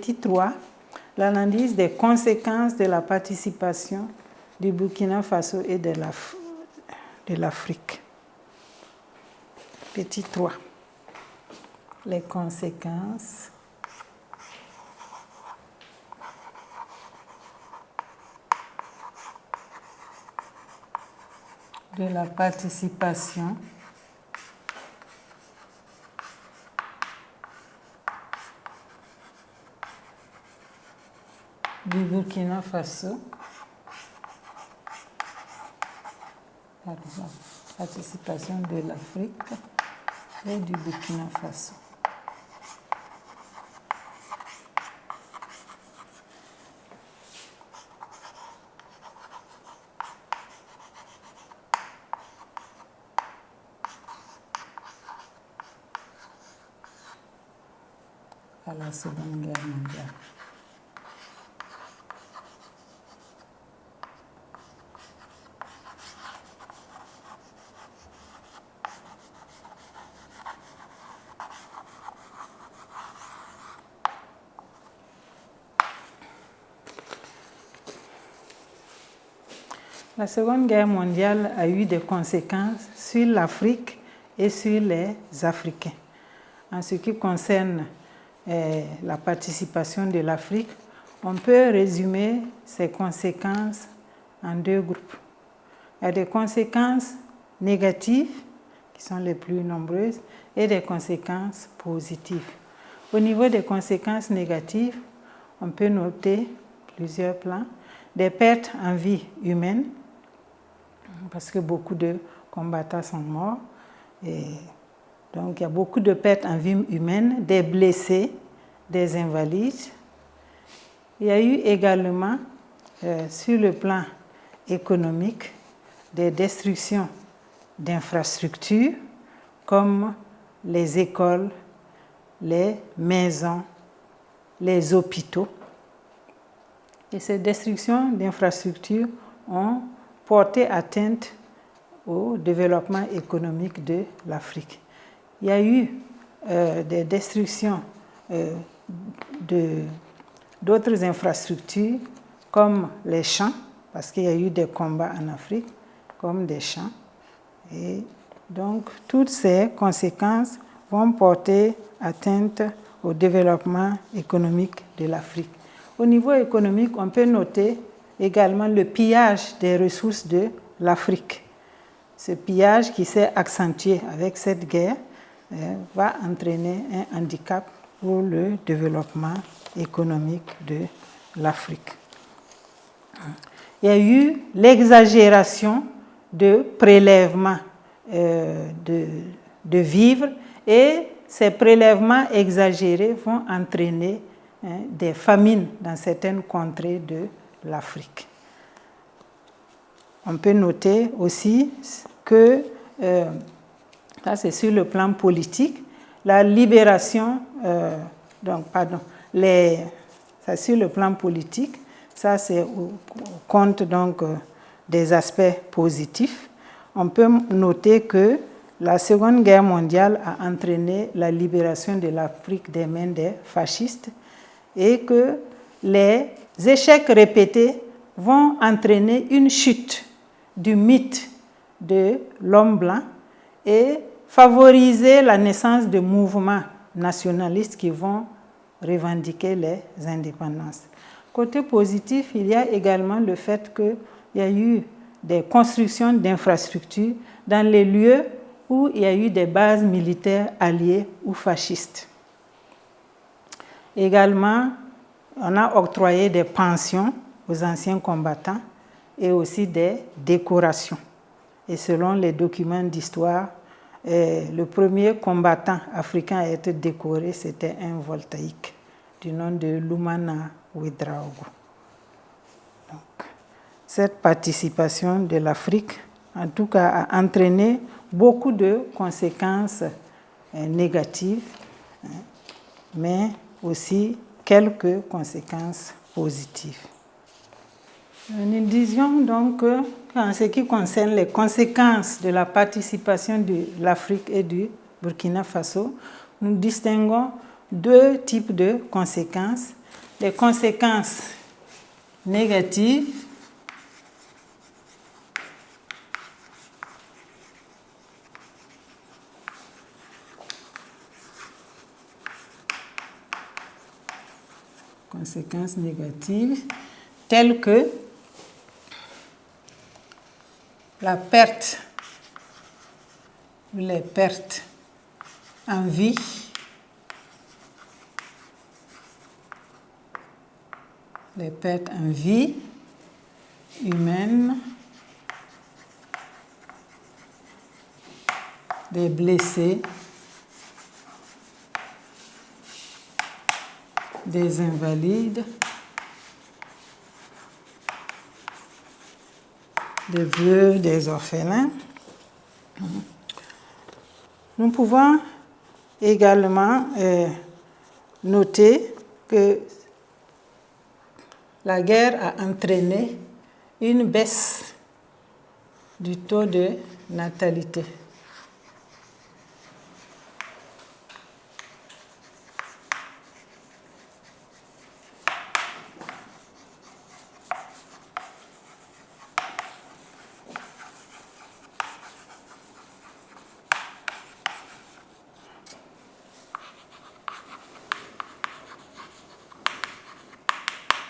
Petit 3, l'analyse des conséquences de la participation du Burkina Faso et de l'Afrique. Petit 3. Les conséquences de la participation du Burkina Faso, participation de l'Afrique et du Burkina Faso. À la Seconde Guerre mondiale. La Seconde Guerre mondiale a eu des conséquences sur l'Afrique et sur les Africains. En ce qui concerne la participation de l'Afrique, on peut résumer ces conséquences en deux groupes. Il y a des conséquences négatives, qui sont les plus nombreuses, et des conséquences positives. Au niveau des conséquences négatives, on peut noter plusieurs plans. Des pertes en vie humaine, parce que beaucoup de combattants sont morts. Et donc, il y a beaucoup de pertes en vie humaine, des blessés, des invalides. Il y a eu également, sur le plan économique, des destructions d'infrastructures, comme les écoles, les maisons, les hôpitaux. Et ces destructions d'infrastructures ont porté atteinte au développement économique de l'Afrique. Il y a eu des destructions d'autres infrastructures, comme les champs, parce qu'il y a eu des combats en Afrique, comme des champs. Et donc, toutes ces conséquences vont porter atteinte au développement économique de l'Afrique. Au niveau économique, on peut noter également le pillage des ressources de l'Afrique. Ce pillage qui s'est accentué avec cette guerre va entraîner un handicap pour le développement économique de l'Afrique. Il y a eu l'exagération de prélèvements de vivres et ces prélèvements exagérés vont entraîner des famines dans certaines contrées de l'Afrique. On peut noter aussi que, ça c'est sur le plan politique, la libération, ça sur le plan politique, ça c'est au compte donc des aspects positifs. On peut noter que la Seconde Guerre mondiale a entraîné la libération de l'Afrique des mains des fascistes et que les échecs répétés vont entraîner une chute du mythe de l'homme blanc et favoriser la naissance de mouvements nationalistes qui vont revendiquer les indépendances. Côté positif, il y a également le fait qu'il y a eu des constructions d'infrastructures dans les lieux où il y a eu des bases militaires alliées ou fascistes. Également, on a octroyé des pensions aux anciens combattants et aussi des décorations. Et selon les documents d'histoire, le premier combattant africain à être décoré, c'était un voltaïque du nom de Lumana Ouedraogo. Donc, cette participation de l'Afrique, en tout cas, a entraîné beaucoup de conséquences négatives, mais aussi quelques conséquences positives. Nous disions donc qu'en ce qui concerne les conséquences de la participation de l'Afrique et du Burkina Faso, nous distinguons deux types de conséquences. les conséquences négatives telles que la perte ou les pertes en vie, humaine, des blessés, des invalides, des veuves, des orphelins. Nous pouvons également noter que la guerre a entraîné une baisse du taux de natalité.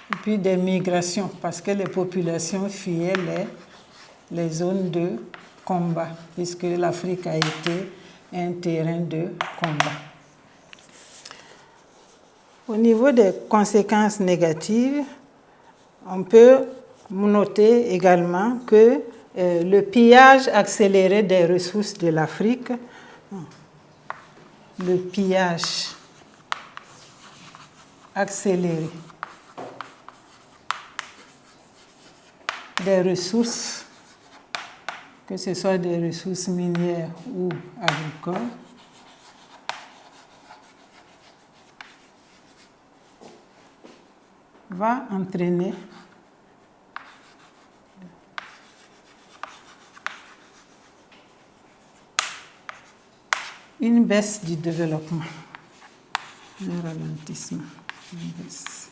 Et puis des migrations, parce que les populations fuyaient les zones de combat, puisque l'Afrique a été un terrain de combat. Au niveau des conséquences négatives, on peut noter également que le pillage accéléré des ressources de l'Afrique, le pillage accéléré des ressources, que ce soit des ressources minières ou agricoles, va entraîner une baisse du développement, un ralentissement, une baisse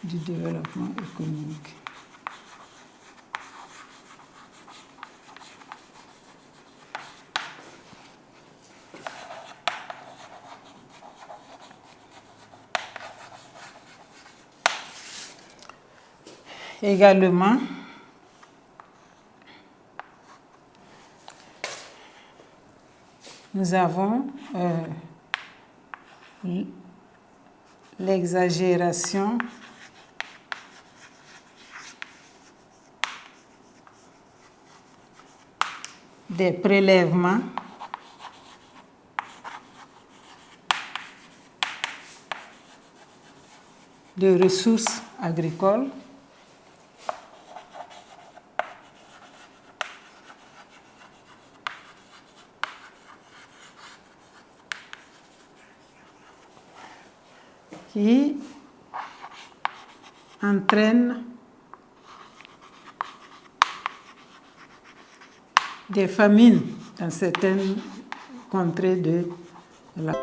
du développement économique. Également, nous avons l'exagération des prélèvements de ressources agricoles qui entraîne des famines dans certaines contrées de la